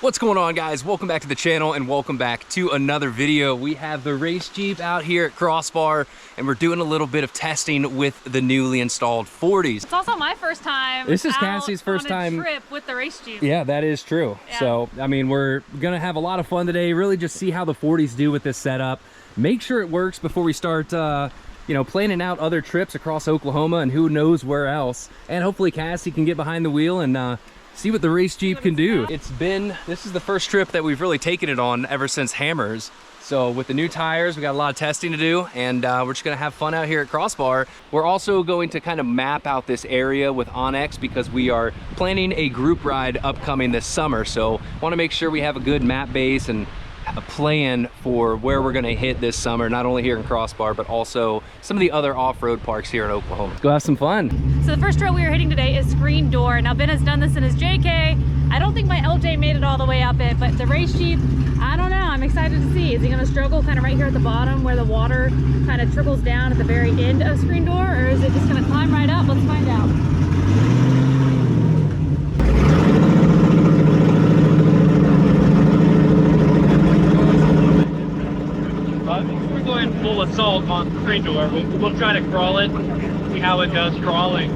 What's going on, guys? Welcome back to the channel and welcome back to another video. We have the race Jeep out here at Crossbar and we're doing a little bit of testing with the newly installed 40s. It's also my first time. This is Cassie's first time trip with the race Jeep. Yeah, that is true. Yeah. So, I mean, we're gonna have a lot of fun today. Really just see how the 40s do with this setup. Make sure it works before we start you know, planning out other trips across Oklahoma and who knows where else. And hopefully Cassie can get behind the wheel and see what the race Jeep can do. This is the first trip that we've really taken it on ever since Hammers. So with the new tires, we got a lot of testing to do, and we're just gonna have fun out here at Crossbar. We're also going to kind of map out this area with Onyx because we are planning a group ride upcoming this summer. So wanna make sure we have a good map base and a plan for where we're gonna hit this summer, not only here in Crossbar, but also some of the other off-road parks here in Oklahoma. Let's go have some fun. So the first trail we are hitting today is Screen Door. Now Ben has done this in his JK. I don't think my LJ made it all the way up it, but the race Jeep, I don't know, I'm excited to see. Is he gonna struggle kind of right here at the bottom where the water kind of trickles down at the very end of Screen Door, or is it just gonna climb right up? Let's find out. We're going full assault on Screen Door. We'll try to crawl it, see how it does crawling.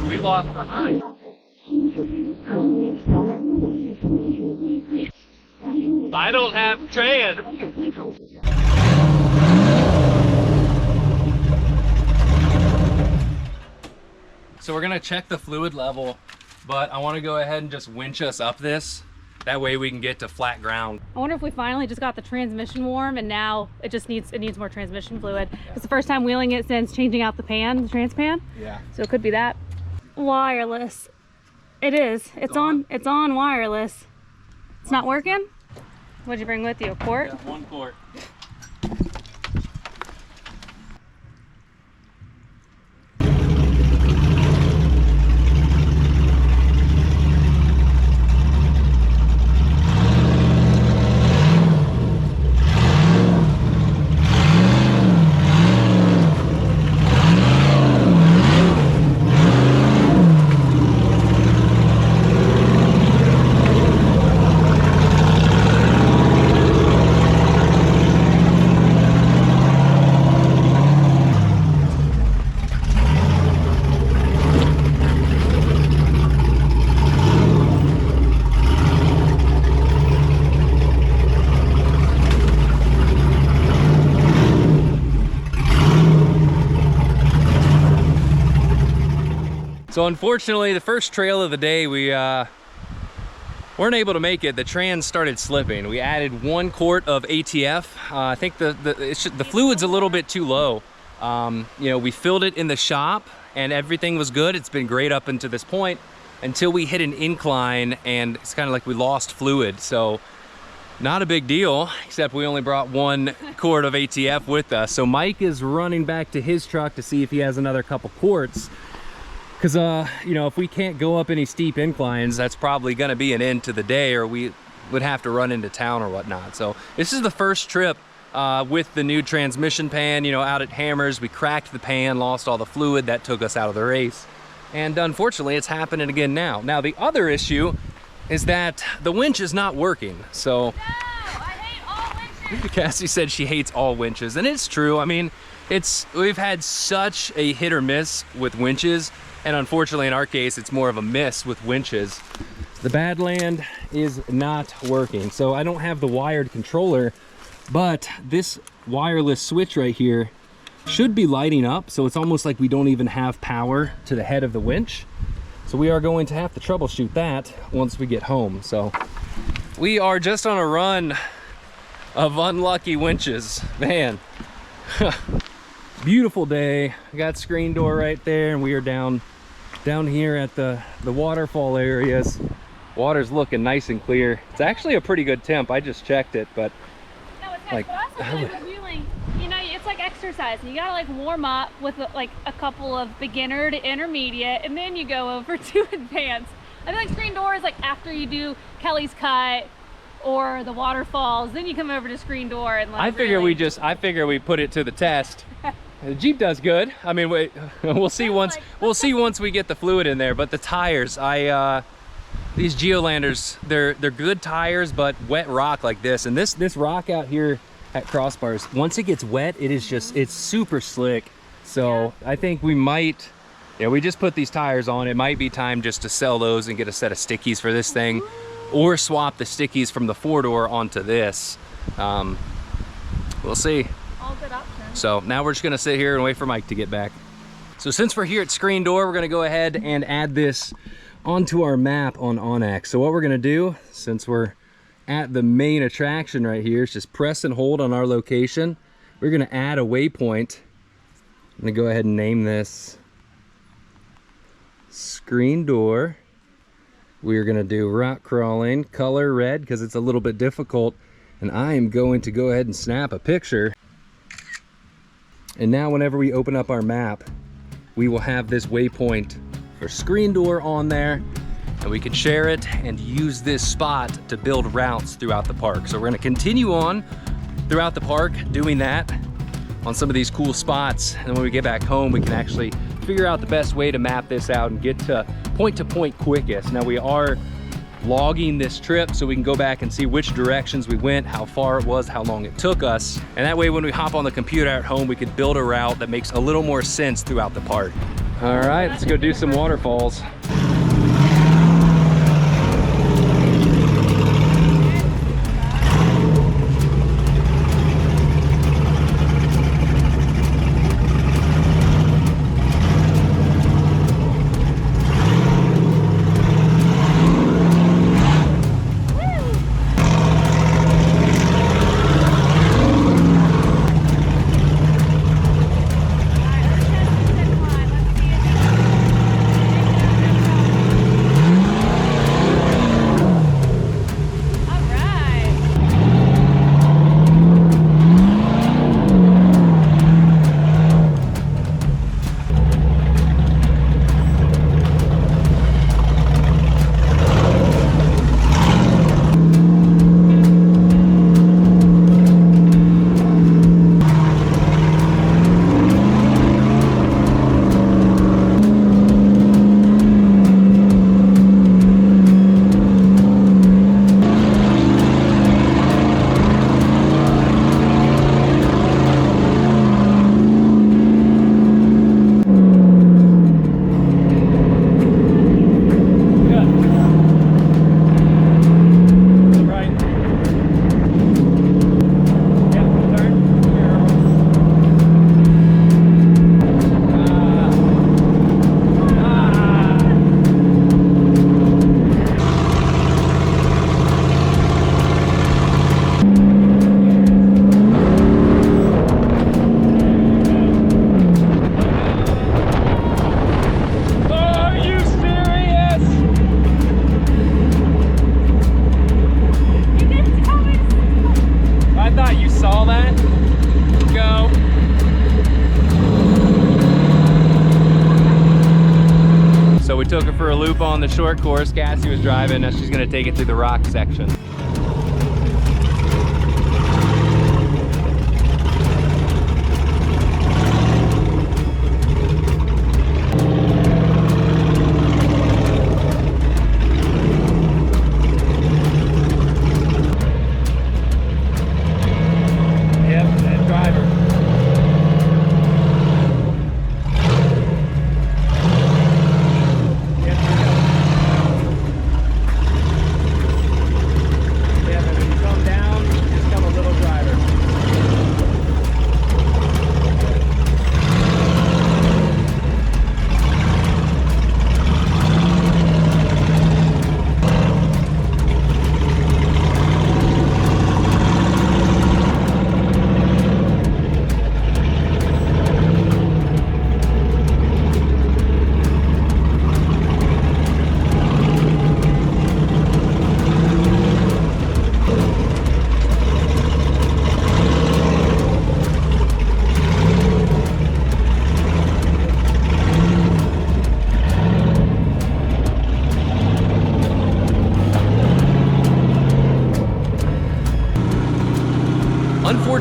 We lost behind. I don't have trans. So we're gonna check the fluid level, but I wanna go ahead and just winch us up this. That way we can get to flat ground. I wonder if we finally just got the transmission warm and now it needs more transmission fluid. It's the first time wheeling it since changing out the trans pan. Yeah. So it could be that. Wireless. It is. It's on wireless. It's not working? What'd you bring with you? A quart? Yeah, 1 quart. So unfortunately, the first trail of the day, we weren't able to make it. The trans started slipping. We added 1 quart of ATF. I think the fluid's a little bit too low. You know, we filled it in the shop and everything was good. It's been great up until this point, until we hit an incline and it's kind of like we lost fluid. So not a big deal, except we only brought 1 quart of ATF with us. So Mike is running back to his truck to see if he has another couple quarts. Because, you know, if we can't go up any steep inclines, that's probably going to be an end to the day, or we would have to run into town or whatnot. So this is the first trip with the new transmission pan, you know, out at Hammers. We cracked the pan, lost all the fluid. That took us out of the race. And unfortunately, it's happening again now. Now, the other issue is that the winch is not working. So No, I hate all winches. Cassie said she hates all winches, and it's true. I mean, we've had such a hit or miss with winches. And unfortunately, in our case, it's more of a miss with winches. The Badland is not working. So I don't have the wired controller, but this wireless switch right here should be lighting up. So it's almost like we don't even have power to the head of the winch. So we are going to have to troubleshoot that once we get home. So we are just on a run of unlucky winches, man. Beautiful day. I got screen door right there, and we are down here at the waterfall areas. Water's looking nice and clear. It's actually a pretty good temp. I just checked it, but no, it's nice. like, But also really with wheeling, you know, it's like exercise. You gotta like warm up with like a couple of beginner to intermediate, and then you go over to advanced. I feel like screen door is like after you do Kelly's Cut or the waterfalls, then you come over to screen door and like. I figure we put it to the test. The Jeep does good. I mean, we'll see once we get the fluid in there. But the tires, these Geolanders, they're good tires, but wet rock like this, and this rock out here at Crossbars, once it gets wet, it's super slick. So yeah. I think we might, we just put these tires on. It might be time just to sell those and get a set of stickies for this thing, or swap the stickies from the 4-door onto this. We'll see. All good options. So now we're just gonna sit here and wait for Mike to get back. So since we're here at screen door, we're gonna go ahead and add this onto our map on OnX. So what we're gonna do, since we're at the main attraction right here, is just press and hold on our location. We're gonna add a waypoint. I'm gonna go ahead and name this screen door. We're gonna do rock crawling, color red, because it's a little bit difficult. And I am going to go ahead and snap a picture. And now whenever we open up our map, we will have this waypoint for screen door on there, and we can share it and use this spot to build routes throughout the park. So we're gonna continue on throughout the park doing that on some of these cool spots. And when we get back home, we can actually figure out the best way to map this out and get to point quickest. Now we are logging this trip so we can go back and see which directions we went, how far it was, how long it took us. And that way when we hop on the computer at home, we can build a route that makes a little more sense throughout the park. All right, let's go do some waterfalls. Took her for a loop on the short course. Cassie was driving. Now she's gonna take it through the rock section.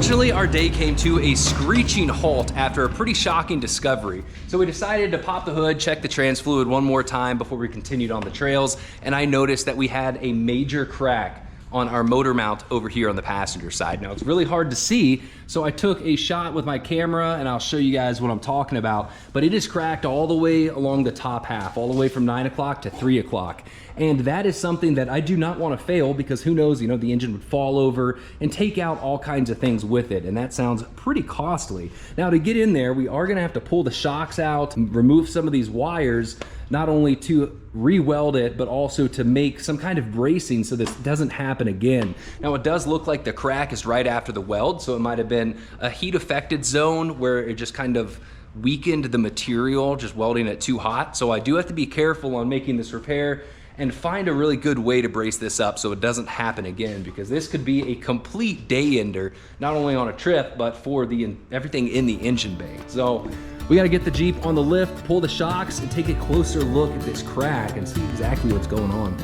Unfortunately, our day came to a screeching halt after a pretty shocking discovery. So we decided to pop the hood, check the trans fluid one more time before we continued on the trails, and I noticed that we had a major crack on our motor mount over here on the passenger side. Now it's really hard to see, so I took a shot with my camera and I'll show you guys what I'm talking about, but it is cracked all the way along the top half, all the way from 9 o'clock to 3 o'clock. And that is something that I do not want to fail, because who knows, you know, the engine would fall over and take out all kinds of things with it, and that sounds pretty costly. Now to get in there, we are gonna have to pull the shocks out, remove some of these wires, not only to re-weld it, but also to make some kind of bracing so this doesn't happen again. Now it does look like the crack is right after the weld, so it might have been a heat affected zone where it just kind of weakened the material, just welding it too hot. So I do have to be careful on making this repair and find a really good way to brace this up so it doesn't happen again, because this could be a complete day ender, not only on a trip, but for everything in the engine bay. So we gotta get the Jeep on the lift, pull the shocks, and take a closer look at this crack and see exactly what's going on.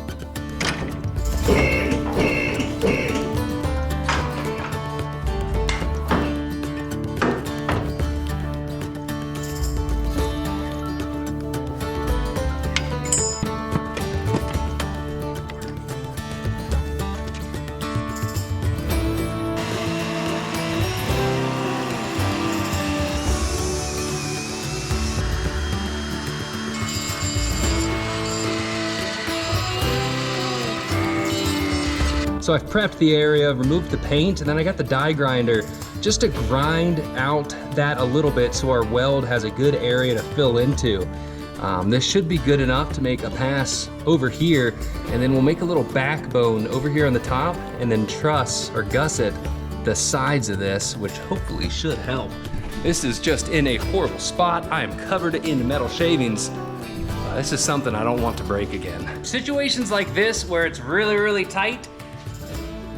So I've prepped the area, removed the paint, and then I got the die grinder just to grind out that a little bit so our weld has a good area to fill into. This should be good enough to make a pass over here, and then we'll make a little backbone over here on the top and then truss or gusset the sides of this, which hopefully should help. This is just in a horrible spot. I am covered in metal shavings. This is something I don't want to break again. Situations like this where it's really, really tight,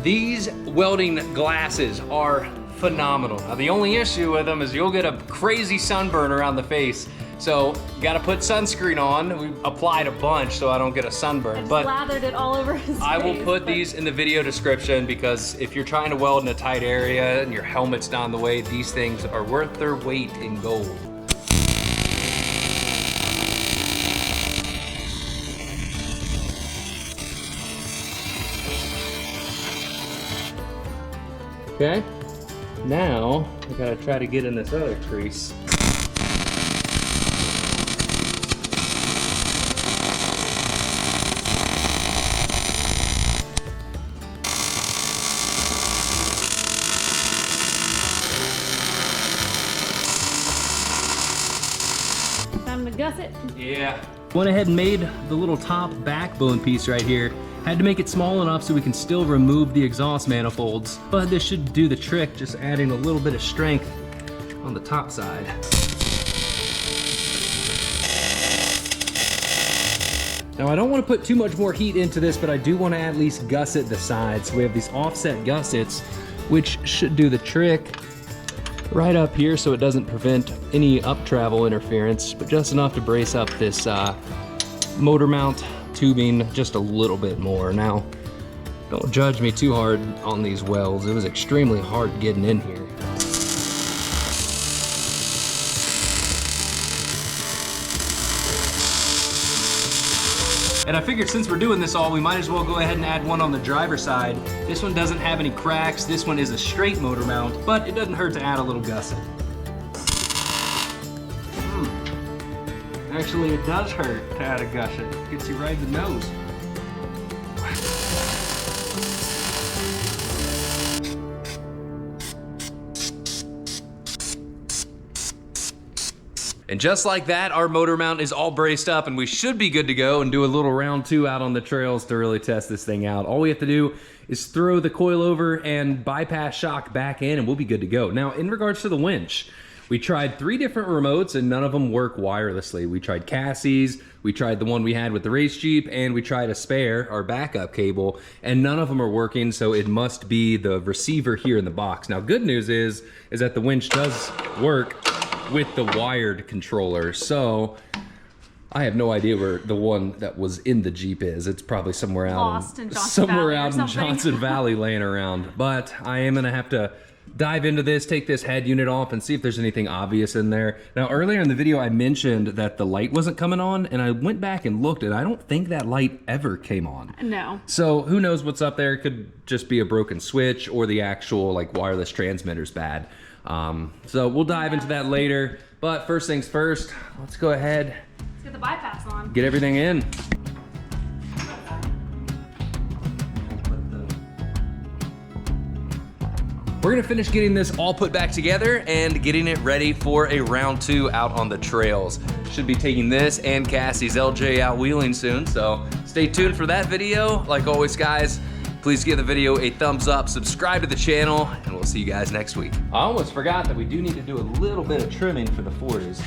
these welding glasses are phenomenal. Now the only issue with them is you'll get a crazy sunburn around the face. So you gotta put sunscreen on. We applied a bunch so I don't get a sunburn. But slathered it all over his face. I will put these in the video description, because if you're trying to weld in a tight area and your helmet's down the way, these things are worth their weight in gold. Okay, now I gotta try to get in this other crease. Time to gusset. Yeah. Went ahead and made the little top backbone piece right here. Had to make it small enough so we can still remove the exhaust manifolds, but this should do the trick, just adding a little bit of strength on the top side. Now I don't want to put too much more heat into this, but I do want to at least gusset the sides. So we have these offset gussets, which should do the trick right up here so it doesn't prevent any up travel interference, but just enough to brace up this motor mount tubing just a little bit more. Now, don't judge me too hard on these welds. It was extremely hard getting in here. And I figured since we're doing this all, we might as well go ahead and add one on the driver's side. This one doesn't have any cracks. This one is a straight motor mount, but it doesn't hurt to add a little gusset. Actually, it does hurt to add a gusset. It gets you right in the nose. And just like that, our motor mount is all braced up and we should be good to go and do a little round 2 out on the trails to really test this thing out. All we have to do is throw the coil over and bypass shock back in and we'll be good to go. Now, in regards to the winch, we tried 3 different remotes and none of them work wirelessly. We tried Cassie's, we tried the one we had with the race Jeep, and we tried a spare, our backup cable, and none of them are working, so it must be the receiver here in the box. Now, good news is that the winch does work with the wired controller, so I have no idea where the one that was in the Jeep is. It's probably somewhere out in Johnson Valley laying around. But I am gonna have to dive into this, take this head unit off and see if there's anything obvious in there. Now, earlier in the video, I mentioned that the light wasn't coming on, and I went back and looked, and I don't think that light ever came on. No. So who knows what's up there? It could just be a broken switch or the actual like wireless transmitter's bad. So we'll dive into that later. But first things first, let's go ahead. Let's get the bypass on. Get everything in. We're gonna finish getting this all put back together and getting it ready for a round 2 out on the trails. Should be taking this and Cassie's LJ out wheeling soon, so stay tuned for that video. Like always, guys, please give the video a thumbs up, subscribe to the channel, and we'll see you guys next week. I almost forgot that we do need to do a little bit of trimming for the 40s.